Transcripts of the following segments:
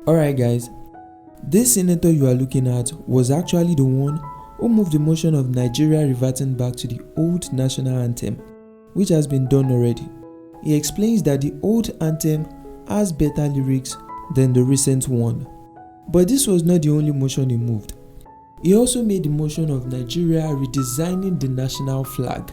Alright guys, this senator you are looking at was actually the one who moved the motion of Nigeria reverting back to the old national anthem, which has been done already. He explains that the old anthem has better lyrics than the recent one. But this was not the only motion he moved. He also made the motion of Nigeria redesigning the national flag,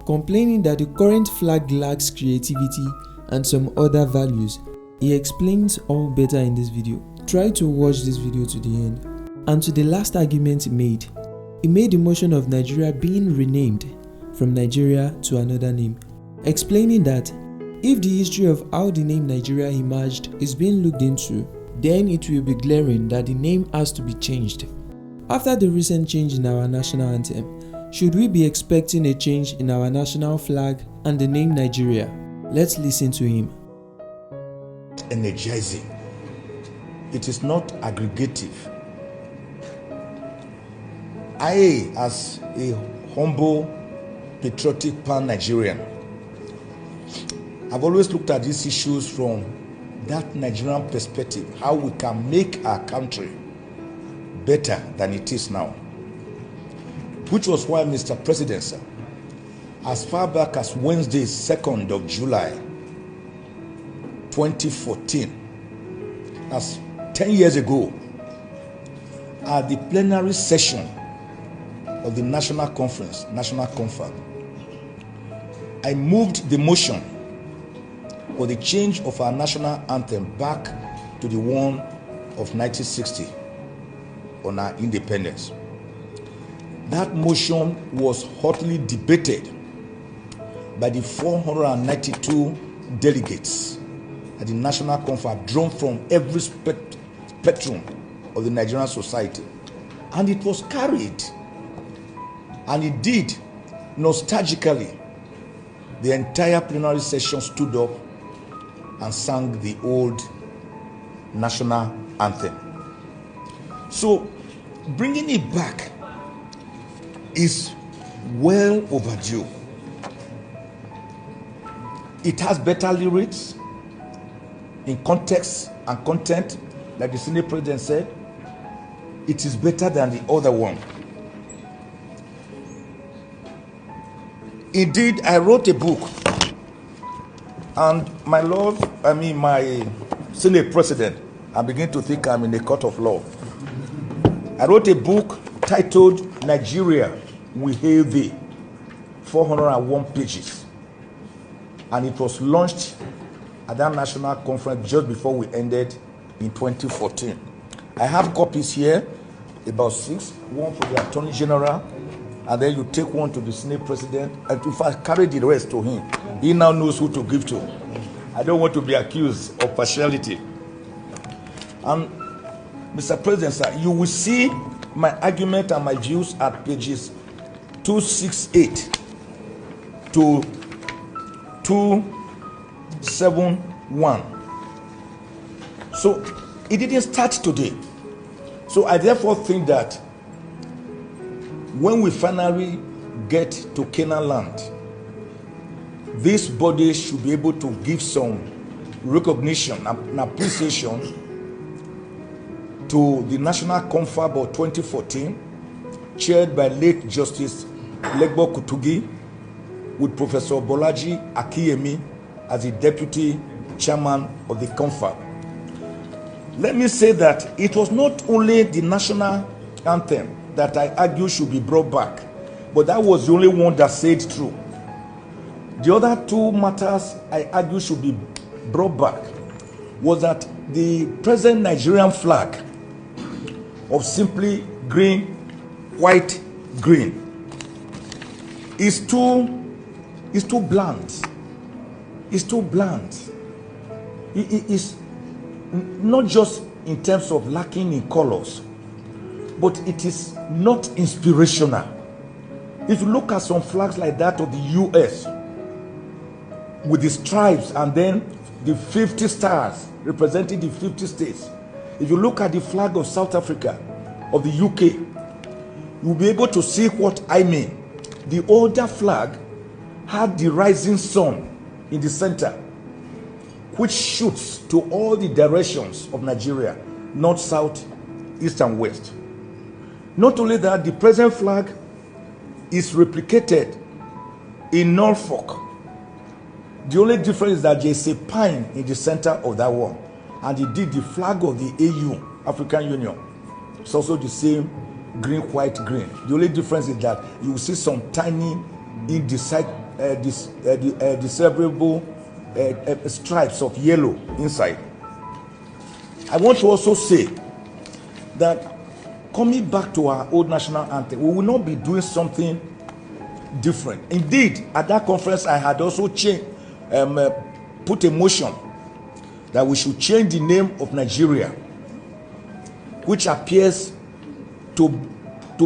complaining that the current flag lacks creativity and some other values. He explains all better in this video. Try to watch this video to the end. And to the last argument he made the motion of Nigeria being renamed from Nigeria to another name, explaining that if the history of how the name Nigeria emerged is being looked into, then it will be glaring that the name has to be changed. After the recent change in our national anthem, should we be expecting a change in our national flag and the name Nigeria? Let's listen to him. Energizing. It is not aggregative. I, as a humble, patriotic pan-Nigerian, I've always looked at these issues from that Nigerian perspective, how we can make our country better than it is now. Which was why, Mr. President, sir, as far back as Wednesday, 2nd of July, 2014, that's 10 years ago, at the plenary session of the National Conference, I moved the motion for the change of our national anthem back to the one of 1960 on our independence. That motion was hotly debated by the 492 delegates at the National Conference, drawn from every spectrum of the Nigerian society. And it was carried. And indeed, nostalgically, the entire plenary session stood up and sang the old national anthem. So, bringing it back is well overdue. It has better lyrics in context and content, like the Senate President said. It is better than the other one. Indeed, I wrote a book, and my Senate President, I begin to think I'm in a court of law. I wrote a book titled Nigeria, We Hail Thee, 401 pages. And it was launched at that national conference just before we ended in 2014. I have copies here, about 6, one for the Attorney General, and then you take one to the Senate President, and if I carry the rest to him, he now knows who to give to. I don't want to be accused of partiality. And Mr. President, sir, you will see my argument and my views at pages 268 to 271. So it didn't start today. So I therefore think that when we finally get to Canaan land, this body should be able to give some recognition and appreciation to the National Conference of 2014, chaired by late Justice Legbo Kutugi, with Professor Bolaji Akiyemi as the deputy chairman of the conference. Let me say that it was not only the national anthem that I argue should be brought back, but that was the only one that said true. The other two matters I argue should be brought back was that the present Nigerian flag of simply green, white, green is too bland. It's too bland. It is not just in terms of lacking in colors, but it is not inspirational. If you look at some flags like that of the US with the stripes and then the 50 stars representing the 50 states, if you look at the flag of South Africa, of the UK, you'll be able to see what I mean. The older flag had the rising sun in the center, which shoots to all the directions of Nigeria. north, south, east, and west. Not only that, the present flag is replicated in Norfolk. The only difference is that there's a pine in the center of that one, and he did the flag of the AU, African Union. It's also the same green, white, green. The only difference is that you will see some tiny indecipherable stripes of yellow inside. I want to also say that coming back to our old national anthem, we will not be doing something different. Indeed, at that conference, I had also put a motion that we should change the name of Nigeria, which appears to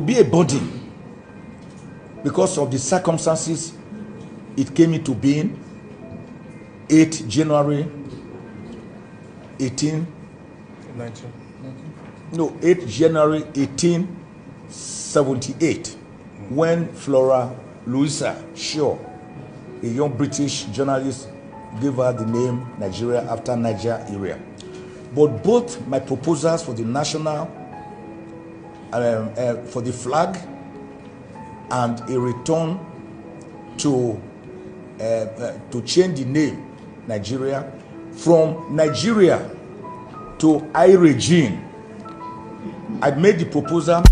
be a burden because of the circumstances it came into being. 8 January 1878, when Flora Louisa Shaw, a young British journalist, gave her the name Nigeria after Niger area. But both my proposals for the national, for the flag, and a return to change the name Nigeria from Nigeria to I regime, I made the proposal